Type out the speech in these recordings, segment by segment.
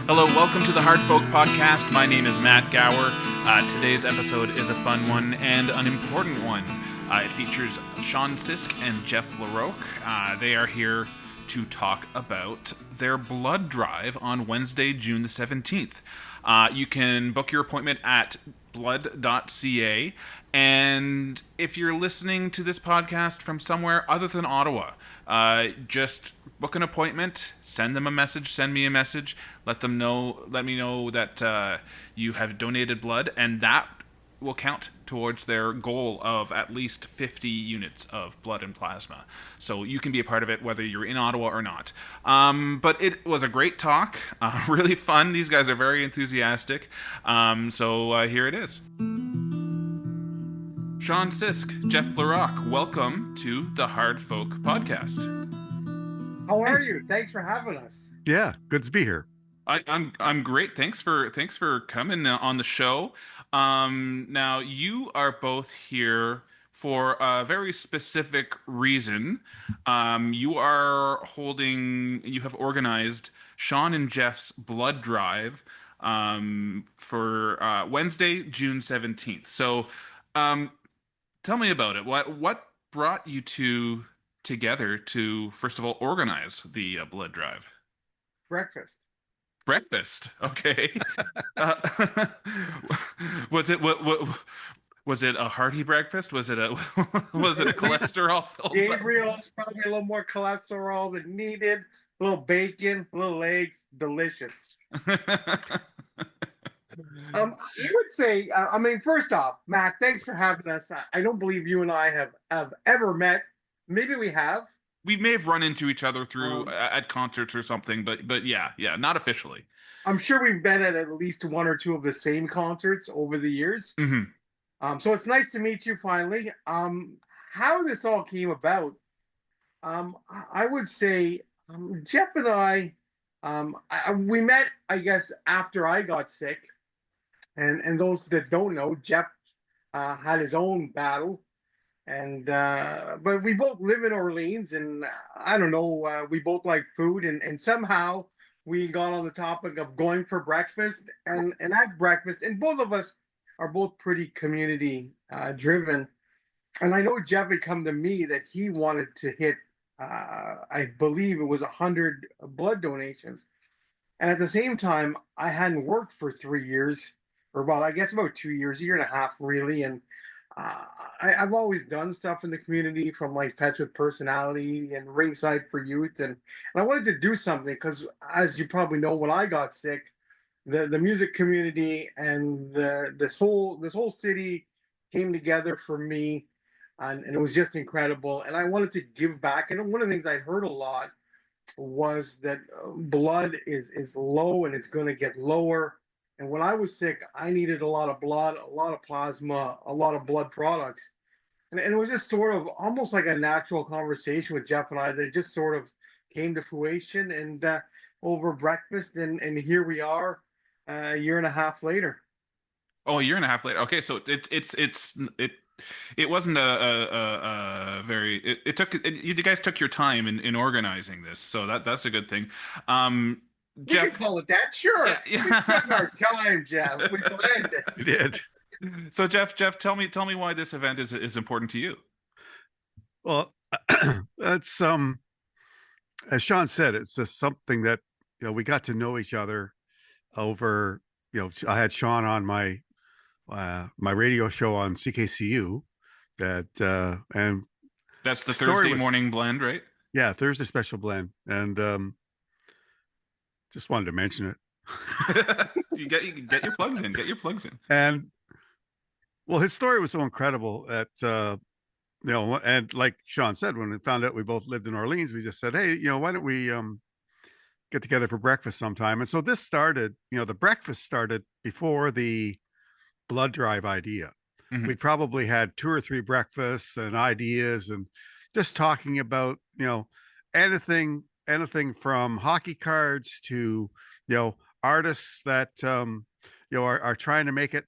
Hello, welcome to the Hard Folk Podcast. My name is Matt Gower. Today's episode is a fun one and an important one. It features Sean Sisk and Jeff Larocque. They are here to talk about their blood drive on Wednesday, June the 17th. You can book your appointment at blood.ca, and if you're listening to this podcast from somewhere other than Ottawa, just book an appointment, send them a message, send me a message, let me know that you have donated blood, and that will count towards their goal of at least 50 units of blood and plasma. So you can be a part of it whether you're in Ottawa or not. But it was a great talk, really fun. These guys are very enthusiastic. So here it is. Sean Sisk, Jeff Larocque, welcome to the Hard Folk Podcast. How are you? Thanks for having us. Yeah, good to be here. I'm great. Thanks for coming on the show. Now you are both here for a very specific reason. You have organized Sean and Jeff's blood drive for Wednesday, June 17th. So, tell me about it. What brought you two together to first of all organize the blood drive? Breakfast. Okay. Was it was it a hearty breakfast? Was it a cholesterol filled? Gabriel's probably a little more cholesterol than needed. A little bacon, a little eggs, delicious. I would say, first off, Matt, thanks for having us. I don't believe you and I have ever met. Maybe we have. We may have run into each other through at concerts or something, but yeah, not officially. I'm sure we've been at least one or two of the same concerts over the years. Mm-hmm. So it's nice to meet you finally. How this all came about, I would say Jeff and I, we met, I guess, after I got sick. And those that don't know, Jeff had his own battle. And but we both live in Orleans, and I don't know, we both like food, and somehow we got on the topic of going for breakfast, and at breakfast, and both of us are both pretty community driven. And I know Jeff had come to me that he wanted to hit, I believe it was 100 blood donations. And at the same time, I hadn't worked for 3 years, or well, I guess about 2 years, a year and a half really, and I've always done stuff in the community, from like Pets with Personality and Ringside for Youth, and I wanted to do something because, as you probably know, when I got sick, the music community and this whole city came together for me, and it was just incredible. And I wanted to give back. And one of the things I heard a lot was that blood is low and it's going to get lower. And when I was sick, I needed a lot of blood, a lot of plasma, a lot of blood products. And it was just sort of almost like a natural conversation with Jeff and I that just sort of came to fruition, and over breakfast. And here we are a year and a half later. Oh, a year and a half later. Okay, so it wasn't a very, you guys took your time in organizing this. So that's a good thing. Jeff, you can call it that, sure. Yeah. We took our time, Jeff. We planned it. We did. So Jeff, tell me why this event is important to you. Well, that's as Sean said, it's just something that we got to know each other over. I had Sean on my radio show on CKCU, and that's the Thursday morning blend, right? Yeah, Thursday special blend, and just wanted to mention it. you get your plugs in. Get your plugs in. And well, his story was so incredible that and like Sean said, when we found out we both lived in Orleans, we just said, hey, why don't we get together for breakfast sometime? And so this started. The breakfast started before the blood drive idea. Mm-hmm. We probably had 2 or 3 breakfasts and ideas, and just talking about anything from hockey cards to artists that are trying to make get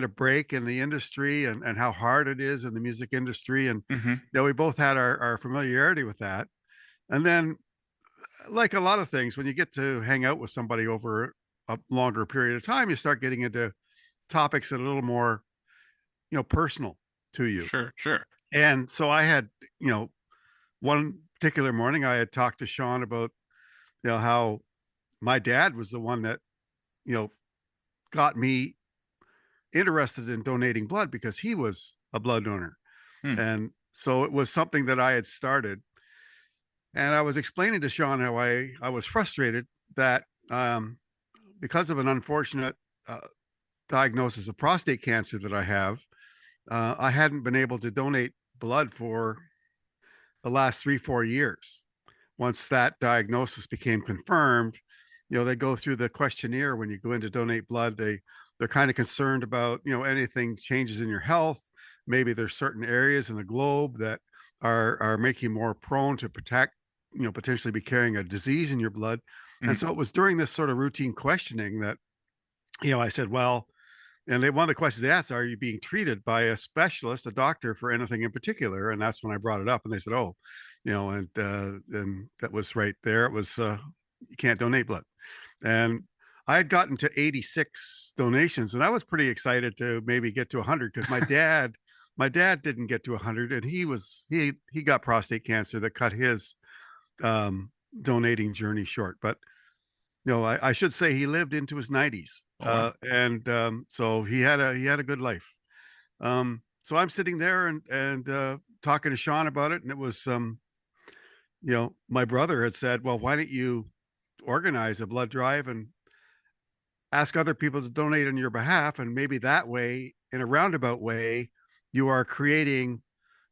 a break in the industry, and how hard it is in the music industry. And we both had our familiarity with that. And then like a lot of things, when you get to hang out with somebody over a longer period of time, you start getting into topics that are a little more, personal to you. Sure, sure. And so I had, you know, one particular morning I had talked to Sean about, how my dad was the one that, you know, got me interested in donating blood because he was a blood donor. Hmm. And so it was something that I had started. And I was explaining to Sean how I was frustrated that because of an unfortunate uh, diagnosis of prostate cancer that I have, I hadn't been able to donate blood for the last 3-4 years. Once that diagnosis became confirmed, they go through the questionnaire when you go in to donate blood. They're kind of concerned about, anything changes in your health. Maybe there's certain areas in the globe that are making you more prone to protect, potentially be carrying a disease in your blood. And Mhm. so it was during this sort of routine questioning that, I said, well, and one of the questions they asked, are you being treated by a specialist, a doctor, for anything in particular? And that's when I brought it up, and they said, oh, and that was right there. It was you can't donate blood, and I had gotten to 86 donations, and I was pretty excited to maybe get to 100 because my dad didn't get to 100, and he got prostate cancer that cut his donating journey short. But I should say he lived into his 90s, Oh wow. and so he had a good life. So I'm sitting there and talking to Sean about it, and it was my brother had said, well, why don't you organize a blood drive and ask other people to donate on your behalf, and maybe that way, in a roundabout way, you are creating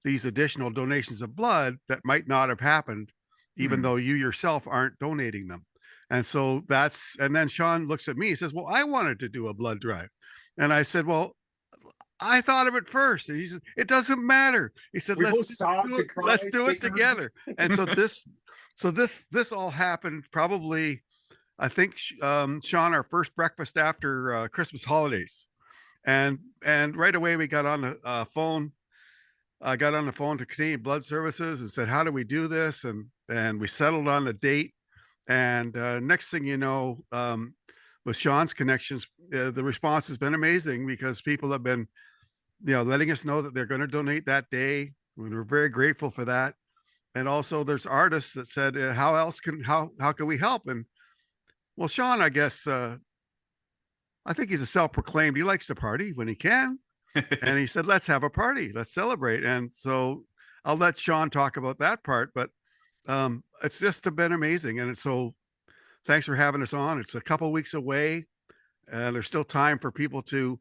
these additional donations of blood that might not have happened even Hmm. though you yourself aren't donating them. And then Sean looks at me, he says, well, I wanted to do a blood drive. And I said, well, I thought of it first. And he said, it doesn't matter. He said, We both sobbed and let's cried. do it Taking her. together. And so this all happened probably, I think, Sean, our first breakfast after Christmas holidays. And right away we got on the phone. I got on the phone to Canadian Blood Services and said, how do we do this? And we settled on the date. And next thing you know, with Sean's connections, the response has been amazing because people have been, letting us know that they're going to donate that day. We're very grateful for that. And also, there's artists that said, how can we help? And well, Sean, I guess I think he's a self-proclaimed. He likes to party when he can, and he said, let's have a party, let's celebrate. And so I'll let Sean talk about that part, but it's just been amazing. And so thanks for having us on. It's a couple weeks away, and there's still time for people to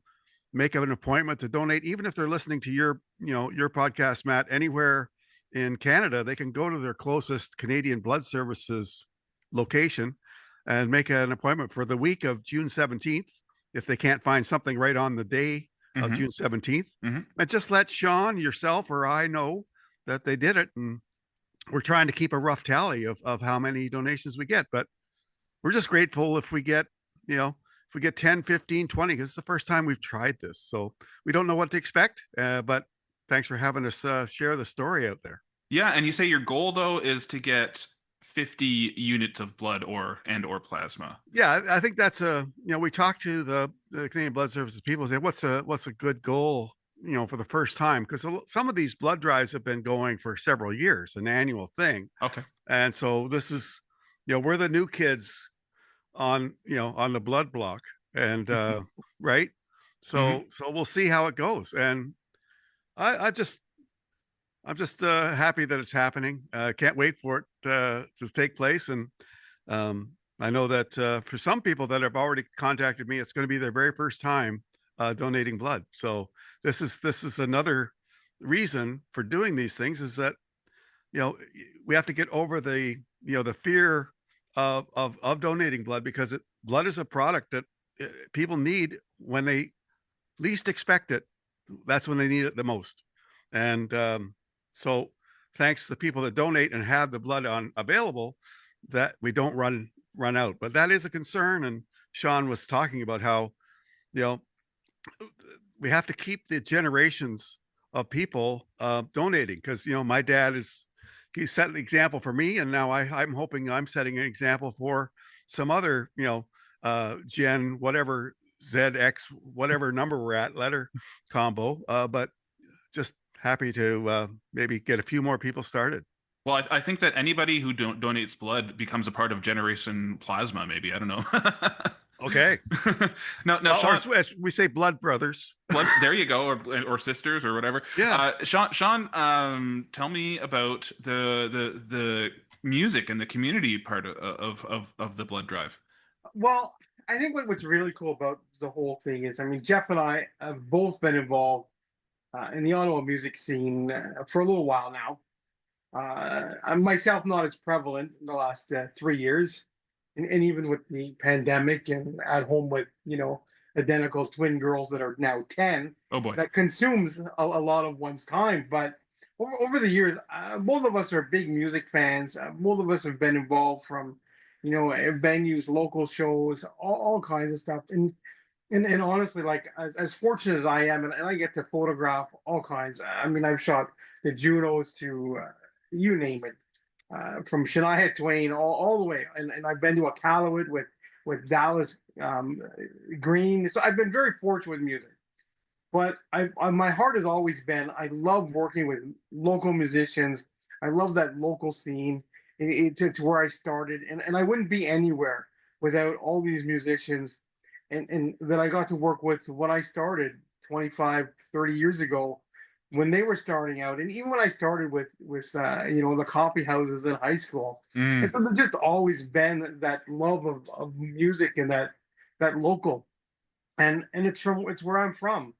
make an appointment to donate, even if they're listening to your podcast, Matt, anywhere in Canada. They can go to their closest Canadian Blood Services location and make an appointment for the week of June 17th if they can't find something right on the day of Hmm. June 17th. Hmm. And just let Sean, yourself, or I know that they did it. And we're trying to keep a rough tally of how many donations we get. But we're just grateful if we get, if we get 10, 15, 20, because it's the first time we've tried this. So we don't know what to expect. But thanks for having us share the story out there. Yeah, and you say your goal though is to get 50 units of blood or plasma. Yeah, I think that's we talked to the Canadian Blood Services people, say what's a good goal, for the first time, because some of these blood drives have been going for several years, an annual thing. Okay. And so this is, we're the new kids on the blood block, and right. Hmm. So we'll see how it goes. And I just I'm just happy that it's happening. Can't wait for it to take place. And I know that for some people that have already contacted me, it's going to be their very first time donating blood. So this is another reason for doing these things, is that we have to get over the fear of donating blood, because blood is a product that people need when they least expect it. That's when they need it the most. And so thanks to the people that donate and have the blood on available, that we don't run out. But that is a concern. And Sean was talking about how, you know, we have to keep the generations of people donating, because, my dad is he set an example for me, and now I'm hoping I'm setting an example for some other, Gen whatever ZX whatever number we're at letter combo. But just happy to maybe get a few more people started. Well, I think that anybody who donates blood becomes a part of Generation Plasma. Maybe I don't know. Okay. Now, Sean, As we say, blood brothers. blood. There you go, or sisters, or whatever. Yeah. Sean, tell me about the music and the community part of the blood drive. Well, I think what's really cool about the whole thing is, I mean, Jeff and I have both been involved in the Ottawa music scene for a little while now. Myself, not as prevalent in the last 3 years, and even with the pandemic and at home with identical twin girls that are now 10, Oh boy. that consumes a lot of one's time. But over the years, both of us are big music fans. Both of us have been involved from venues, local shows, all kinds of stuff. And honestly, like as fortunate as I am, and I get to photograph all kinds. I mean, I've shot the Junos to you name it, from Shania Twain all the way, and I've been to a Callowit with Dallas Green. So I've been very fortunate with music. But my heart has always been, I love working with local musicians. I love that local scene to where I started, and I wouldn't be anywhere without all these musicians and that I got to work with when I started 25, 30 years ago, when they were starting out, and even when I started with the coffee houses in high school. And Mm. so there's just always been that love of music and that local, and it's where I'm from,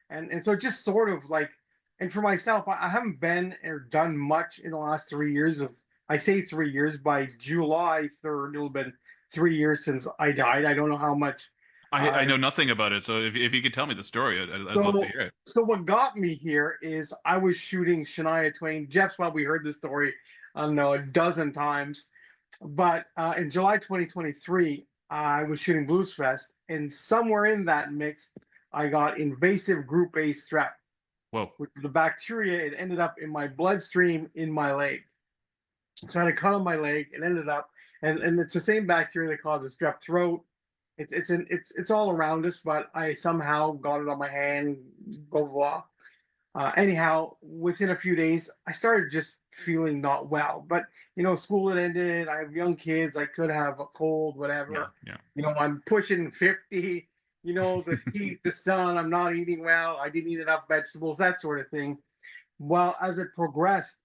and so just sort of like, and for myself, I haven't been or done much in the last 3 years of. I say 3 years. By July 3rd, it'll have been 3 years since I died. I don't know how much. I I know nothing about it, so if you could tell me the story, I'd love to so hear it. so what got me here is I was shooting Shania Twain. Jeff's probably heard this story, I don't know, a dozen times. But in July 2023, I was shooting Blues Fest, and somewhere in that mix, I got invasive group A strep, Whoa. which the bacteria, it ended up in my bloodstream in my leg. So I had a cut on my leg, and ended up, and it's the same bacteria that causes strep throat. It's all around us, but I somehow got it on my hand, blah blah blah. Anyhow, within a few days, I started just feeling not well. But school had ended. I have young kids. I could have a cold, Yeah, whatever. yeah. I'm pushing 50. The heat, the sun. I'm not eating well. I didn't eat enough vegetables, that sort of thing. Well, as it progressed,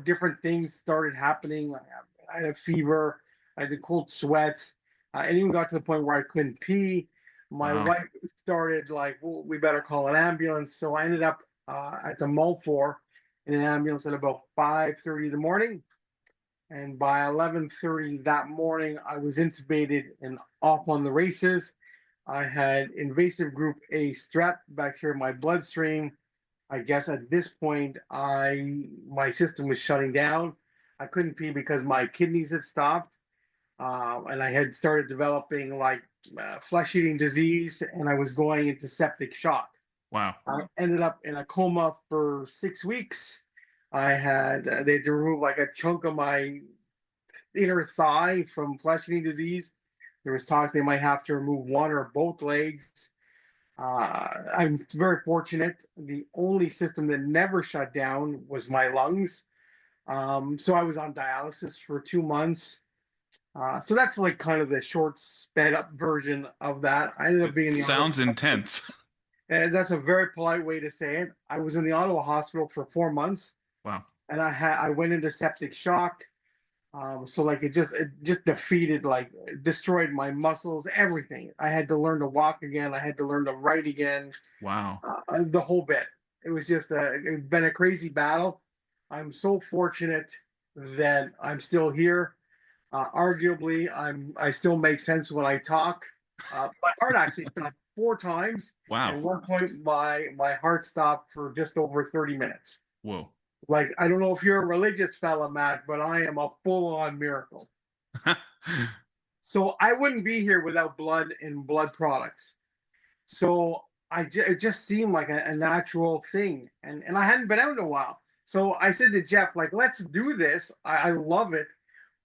different things started happening. I had a fever. I had the cold sweats. I even got to the point where I couldn't pee. My Wow. wife started like, well, we better call an ambulance. So I ended up at the Mulfor in an ambulance at about 5:30 in the morning. And by 11:30 that morning, I was intubated and off on the races. I had invasive group A strep bacteria in my bloodstream. I guess at this point, my system was shutting down. I couldn't pee because my kidneys had stopped, and I had started developing like flesh-eating disease, and I was going into septic shock. Wow. I ended up in a coma for 6 weeks. I had they had to remove like a chunk of my inner thigh from flesh-eating disease. There was talk they might have to remove one or both legs. I'm very fortunate. The only system that never shut down was my lungs. So I was on dialysis for 2 months. So that's like kind of the short, sped up version of that. I ended up being in the Ottawa. Sounds intense. And that's a very polite way to say it. I was in the Ottawa hospital for 4 months, Wow. and I went into septic shock. So like it just defeated, like destroyed my muscles, everything. I had to learn to walk again. I had to learn to write again. Wow. The whole bit. It was just it's been a crazy battle. I'm so fortunate that I'm still here. Arguably, I still make sense when I talk. My heart actually stopped 4 times, and Wow. one point my heart stopped for just over 30 minutes. Whoa. Like, I don't know if you're a religious fella, Matt, but I am a full-on miracle. So I wouldn't be here without blood and blood products. So it just seemed like a natural thing, and I hadn't been out in a while. So I said to Jeff, like, let's do this. I love it,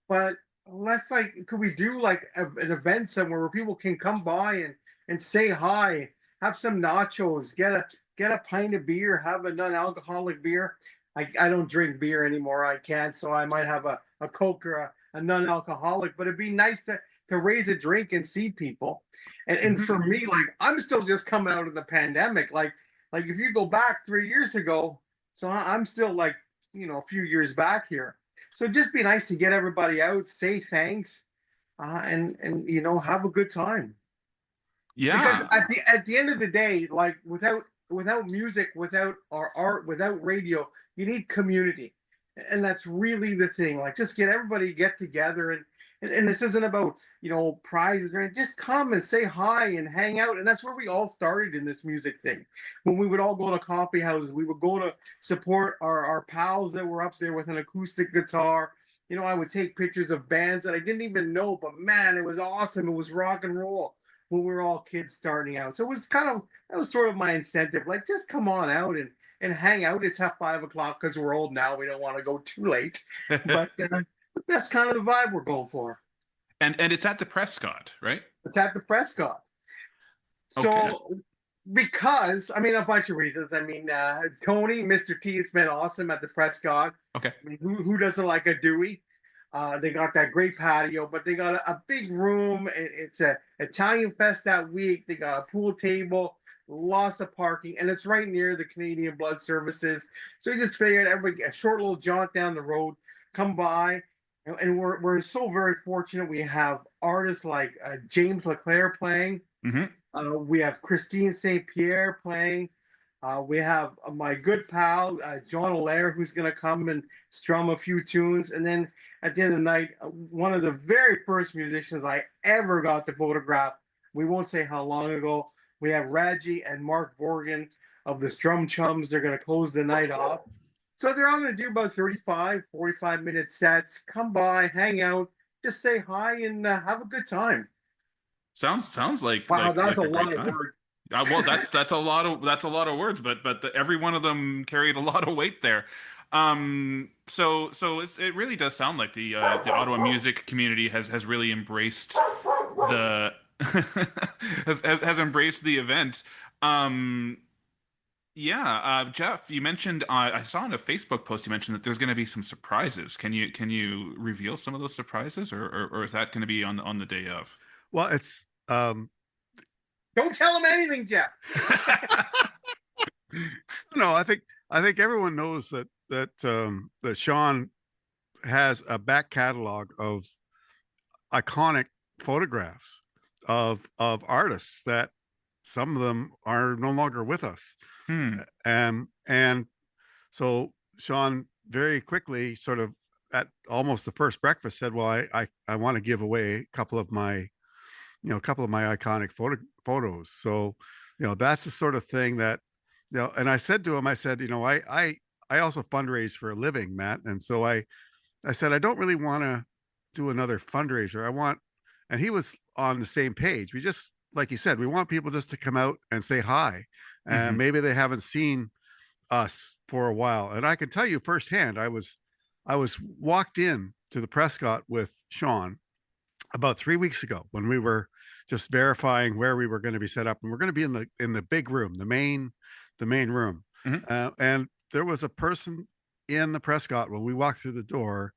but let's like, could we do like an event somewhere where people can come by and say hi, have some nachos, get a pint of beer, have a non-alcoholic beer. I don't drink beer anymore. I can't, so I might have a Coke or a non-alcoholic. But it'd be nice to raise a drink and see people. And Mhm. for me, like I'm still just coming out of the pandemic. Like if you go back 3 years ago, so I'm still like a few years back here. So just be nice to get everybody out, say thanks, and have a good time. Because Yeah. at the end of the day, like without music, without our art, without radio, you need community, and that's really the thing. Like just get everybody get together, and this isn't about prizes or anything. Just come and say hi and hang out, and that's where we all started in this music thing. When we would all go to coffee houses, we would go to support our pals that were up there with an acoustic guitar. I would take pictures of bands that I didn't even know, but man, it was awesome. It was rock and roll when we were all kids starting out. So it was that was sort of my incentive. Like, just come on out and hang out. It's at 5 o'clock because we're old now. We don't want to go too late, but that's kind of the vibe we're going for. And it's at the Prescott, right? It's at the Prescott. Okay. So because I mean a bunch of reasons. I mean Tony, Mr. T has been awesome at the Prescott. Okay. I mean, who doesn't like a Dewey? They got that great patio, but they got a big room. It's a Italian fest that week. They got a pool table, lots of parking, and it's right near the Canadian Blood Services. So we just figured everybody a short little jaunt down the road, come by, and we're so very fortunate. We have artists like James Leclerc playing. Hmm. We have Christine St. Pierre playing. We have my good pal, John Allaire, who's going to come and strum a few tunes. And then at the end of the night, one of the very first musicians I ever got to photograph, we won't say how long ago, we have Raji and Mark Borgen of the Strum Chums. They're going to close the night off. So they're all going to do about 35, 45-minute sets. Come by, hang out, just say hi, and have a good time. Sounds like Wow, that's a a great lot of time. work. Well, that's a lot of words, but every one of them carried a lot of weight there. So it really does sound like the Ottawa music community has really embraced the has embraced the event. Um, yeah, Jeff, you mentioned I saw in a Facebook post you mentioned that there's going to be some surprises. Can you reveal some of those surprises, or is that going to be on the day of? Well, it's Don't tell them anything, Jeff. no, I think everyone knows that Sean has a back catalog of iconic photographs of artists that some of them are no longer with us. Hmm. And so Sean very quickly, sort of at almost the first breakfast, said, well, I want to give away a couple of my iconic photos. So that's the sort of thing that and I said to him, I said, I also fundraise for a living, Matt. And so I said, I don't really want to do another fundraiser. And he was on the same page. We just, like you said, we want people just to come out and say hi. And Hmm. maybe they haven't seen us for a while. And I can tell you firsthand, I was walked in to the Prescott with Sean about 3 weeks ago when we were just verifying where we were going to be set up, and we're going to be in the big room, the main room. Hmm. And there was a person in the Prescott when we walked through the door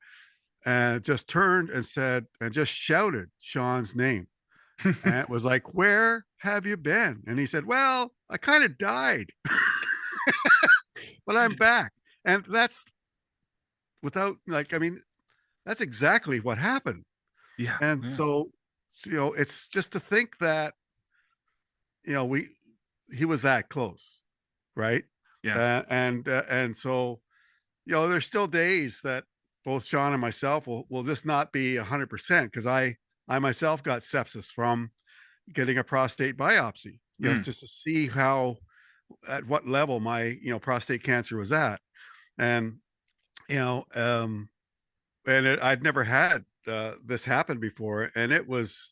and just turned and said and just shouted Sean's name, and it was like, where have you been? And he said, well, I kind of died but I'm back. And that's without, like, I mean, that's exactly what happened. Yeah. And Yeah. so it's just to think that we he was that close, right? Yeah. And so there's still days that both Sean and myself will just not be 100% because I myself got sepsis from getting a prostate biopsy, Mm. just to see at what level my prostate cancer was at. And you know I'd never had this happen before, and it was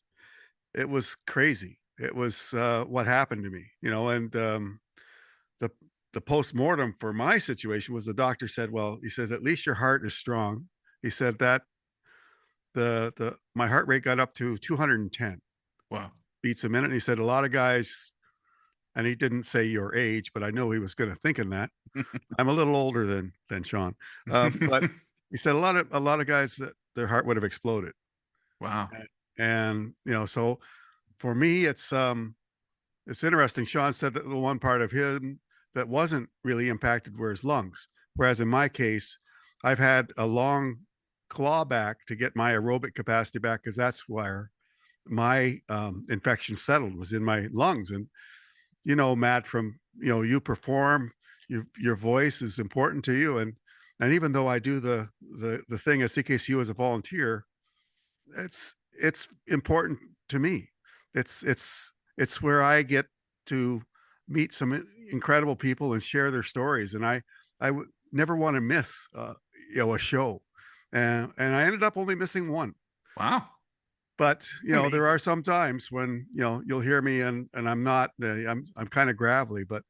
crazy. It was what happened to me, and the the post-mortem for my situation was the doctor said, well, he says, at least your heart is strong. He said that the my heart rate got up to 210 Wow. beats a minute. And he said a lot of guys, and he didn't say your age, but I know he was going to think in that. I'm a little older than Sean, but he said a lot of guys that their heart would have exploded. Wow. And so for me, it's interesting. Sean said that the one part of him that wasn't really impacted were his lungs, whereas in my case, I've had a long clawback to get my aerobic capacity back because that's where my infection settled, was in my lungs. And Matt, from you perform, your voice is important to you, and even though I do the thing at CKCU as a volunteer, it's important to me. It's where I get to meet some incredible people and share their stories, and I would never want to miss a show, and I ended up only missing one. Wow. But there are some times when you'll hear me and I'm not I'm kind of gravelly, but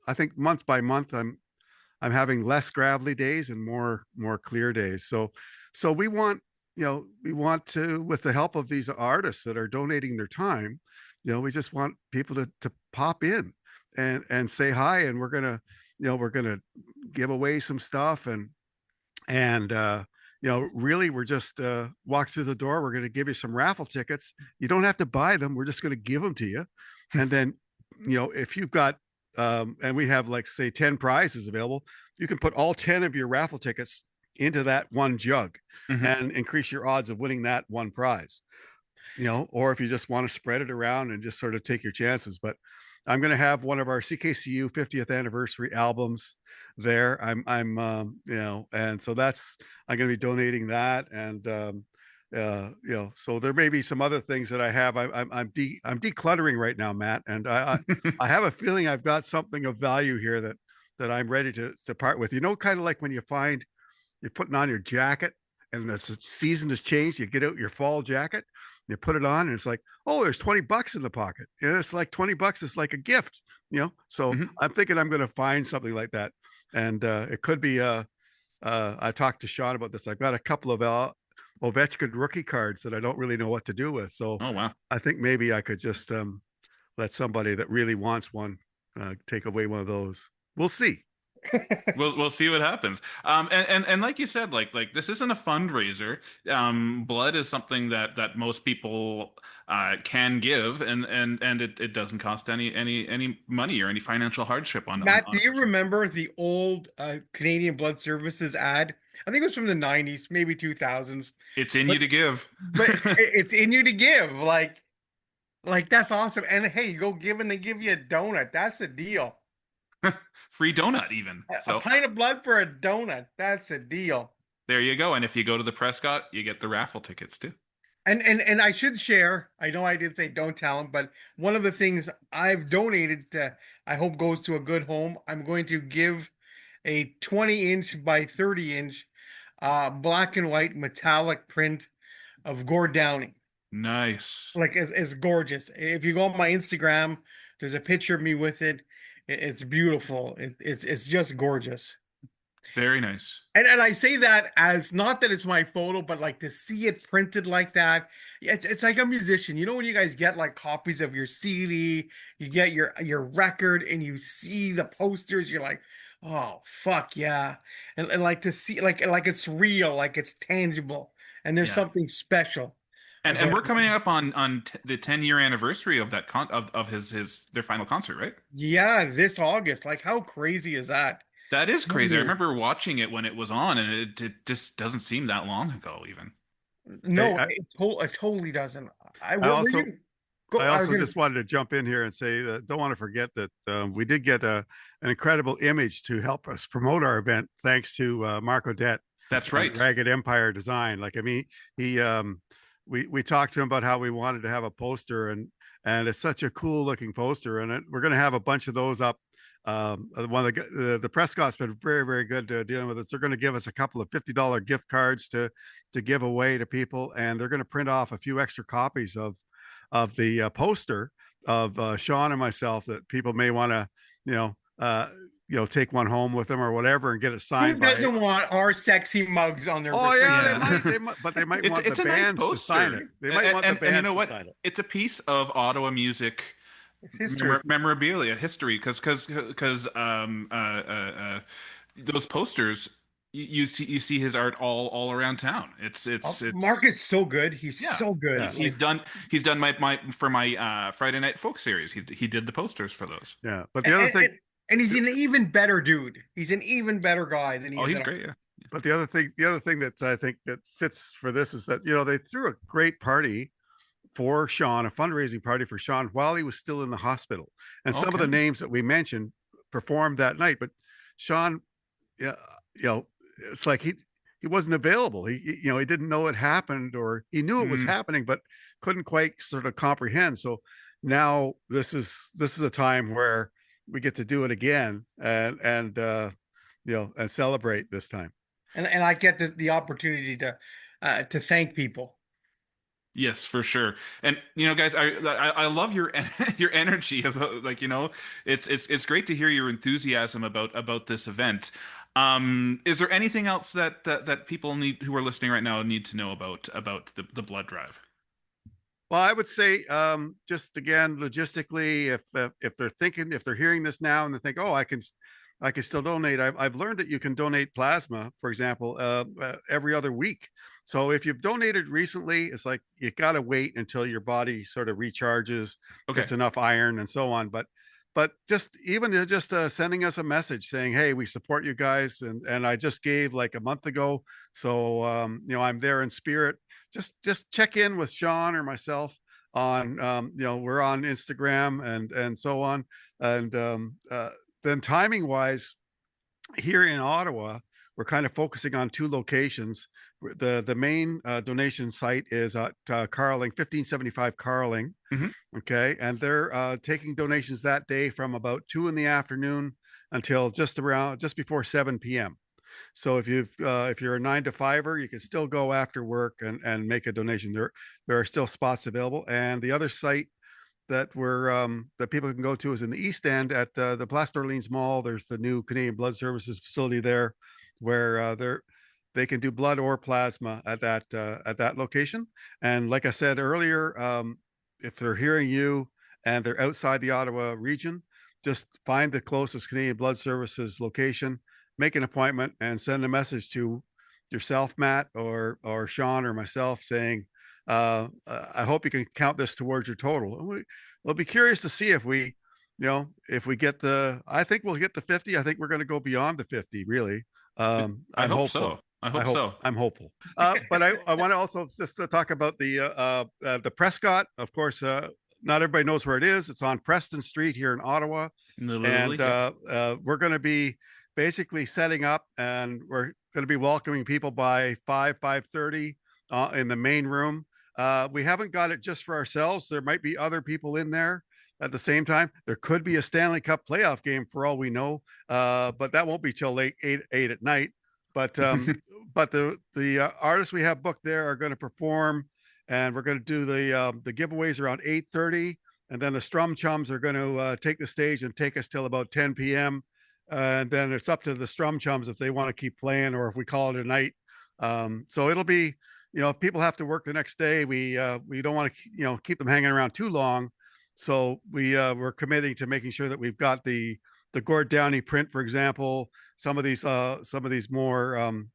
I think month by month I'm having less gravelly days and more clear days. So we want to, with the help of these artists that are donating their time, we just want people to pop in and say hi, and we're gonna give away some stuff, and really, we're just walk through the door. We're going to give you some raffle tickets. You don't have to buy them. We're just going to give them to you. And then, if you've got, and we have like, say, 10 prizes available, you can put all 10 of your raffle tickets into that one jug and increase your odds of winning that one prize. Or if you just want to spread it around and just sort of take your chances. But I'm going to have one of our CKCU 50th anniversary albums there. And so I'm going to be donating that. And, so there may be some other things that I have. I'm decluttering right now, Matt. And I have a feeling I've got something of value here that I'm ready to part with, kind of like when you're putting on your jacket and the season has changed. You get out your fall jacket, you put it on, and it's like, oh, there's $20 in the pocket. It's like $20 is like a gift, So I'm thinking I'm going to find something like that, and it could be. I talked to Sean about this. I've got a couple of Ovechkin rookie cards that I don't really know what to do with. So, oh wow, I think maybe I could just let somebody that really wants one take away one of those. We'll see. we'll see what happens. And like you said, like this isn't a fundraiser. Blood is something that most people can give, and it doesn't cost any money or any financial hardship Matt, on do a you person. remember the old Canadian Blood Services ad? I think it was from the 90s, maybe 2000s. It's in But you to give. it's in you to give. Like that's awesome. And hey, you go give and they give you a donut. That's a deal. Free donut even. A So pint of blood for a donut. That's a deal. there you go. And if you go to the Prescott, you get the raffle tickets too. And I should share. I know I did say don't tell them, but one of the things I've donated to, I hope goes to a good home. I'm going to give a 20-inch by 30-inch black and white metallic print of Gord Downing. Nice. Like it's gorgeous. If you go on my Instagram, there's a picture of me with it. It's beautiful. It's just gorgeous. Very nice. And I say that as not that it's my photo, but like to see it printed like that. It's like a musician. You know when you guys get like copies of your CD, you get your record, and you see the posters, you're like, oh fuck yeah. And like to see like it's real, like it's tangible, and there's Yeah. something special And about we're coming it. up on the 10-year anniversary of that of his their final concert, right? Yeah, this August. Like how crazy is that? That is 10 crazy. I years. remember watching it when it was on, and it just doesn't seem that long ago, even. Hey, No, it totally doesn't. I What were also you go? I I was also gonna. just wanted to jump in here and say that don't want to forget that we did get an incredible image to help us promote our event, thanks to Mark Odette That's and right. Ragged Empire Design. Like, I mean, we talked to him about how we wanted to have a poster, and it's such a cool looking poster, and we're going to have a bunch of those up. One of the Prescott's been very, very good dealing with it. They're going to give us a couple of $50 gift cards to give away to people, and they're going to print off a few extra copies of the poster of Sean and myself that people may want to, take one home with them or whatever and get it Who signed by. doesn't want our sexy mugs on their Oh yeah, refrigerator? they might, but they might want It's the a nice bands to sign it. poster. They might want the And you bands know to what? sign it. It's a piece of Ottawa music It's history. memorabilia, history, because those posters, you see his art all around town. Mark is so good. He's Yeah. so good. Yeah. He's done my Friday Night Folk series. He did the posters for those. Yeah, but the other thing, and he's an even better dude. He's an even better guy than he Oh, is. he's great. Yeah. but the other thing that I think that fits for this is that they threw a great party for Sean, a fundraising party for Sean while he was still in the hospital, and some of the Okay. names that we mentioned performed that night. But Sean, yeah, it's like he wasn't available. He didn't know it happened, or he knew it was happening, but couldn't quite sort of comprehend. So now this is a time where we get to do it again and and celebrate this time. And I get the opportunity to thank people. Yes, for sure. And guys, I love your your energy about, like, it's great to hear your enthusiasm about this event. Is there anything else that people who are listening right now need to know about the blood drive? Well, I would say, just again, logistically, if they're hearing this now and they think, oh, I can still donate. I've learned that you can donate plasma, for example, every other week. So if you've donated recently, it's like you got to wait until your body sort of recharges, Okay. gets enough iron, and so on. But just even just sending us a message saying, hey, we support you guys, and I just gave like a month ago, so I'm there in spirit. Just check in with Sean or myself on we're on Instagram and so on, and then timing wise, here in Ottawa, we're kind of focusing on two locations. The main donation site is at Carling, 1575 Carling. Mhm. Okay, and they're taking donations that day from about 2 in the afternoon until just before 7 p.m. So if you're a 9 to 5er, you can still go after work and make a donation. There are still spots available. And the other site that people can go to is in the East End at the Place d'Orleans Mall. There's the new Canadian Blood Services facility there, where they can do blood or plasma at that location. And like I said earlier, if they're hearing you and they're outside the Ottawa region, just find the closest Canadian Blood Services location, make an appointment, and send a message to yourself, Matt, or Sean or myself, saying, I hope you can count this towards your total. We'll be curious to see if we get I think we'll get the 50. I think we're going to go beyond the 50, really. I I'm hope hopeful. so. I hope so. I'm hopeful. But I want to also just talk about the Prescott. Of course, not everybody knows where it is. It's on Preston Street here in Ottawa. And we're going to be basically setting up, and we're going to be welcoming people by 5:30 in the main room. We haven't got it just for ourselves. There might be other people in there at the same time. There could be a Stanley Cup playoff game for all we know, but that won't be till late eight at night. But the artists we have booked there are going to perform, and we're going to do the giveaways around 8:30, and then the Strum Chums are going to take the stage and take us till about 10 p.m. And then it's up to the Strum Chums if they want to keep playing or if we call it a night. So it'll be, if people have to work the next day, we don't want to keep them hanging around too long. So we're committing to making sure that we've got the Gord Downey print, for example. Some of these more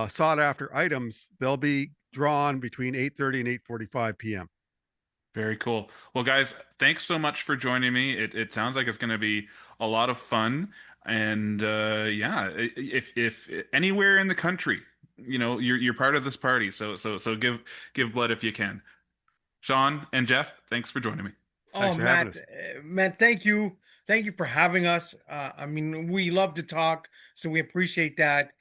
sought after items, they'll be drawn between 8:30 and 8:45 p.m. Very cool. Well, guys, thanks so much for joining me. It sounds like it's going to be a lot of fun. And yeah, if anywhere in the country, you're part of this party. So give blood if you can. Sean and Jeff, thanks for joining me. Oh, Thanks for having us. Matt, thank you. Thank you for having us. I mean, we love to talk, so we appreciate that.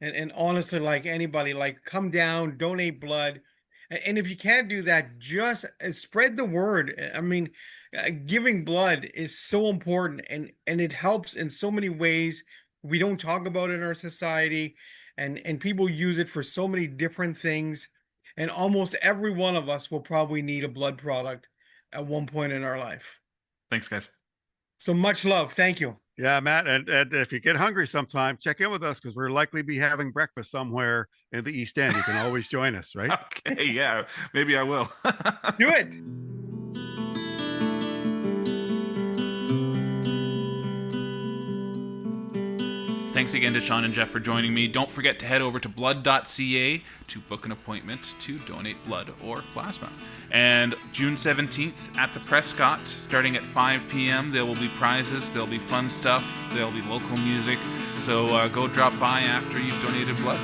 And honestly, like anybody, like come down, donate blood. And if you can't do that, just spread the word. I mean, giving blood is so important, and it helps in so many ways we don't talk about in our society, and people use it for so many different things. And almost every one of us will probably need a blood product at one point in our life. Thanks, guys. So much love. Thank you. Yeah, Matt, and if you get hungry sometime, check in with us because we're likely be having breakfast somewhere in the East End. You can always join us, right? Okay, yeah, maybe I will. Do it. Thanks again to Sean and Jeff for joining me. Don't forget to head over to blood.ca to book an appointment to donate blood or plasma. And June 17th at the Prescott, starting at 5 p.m., there will be prizes, there'll be fun stuff, there'll be local music. So go drop by after you've donated blood.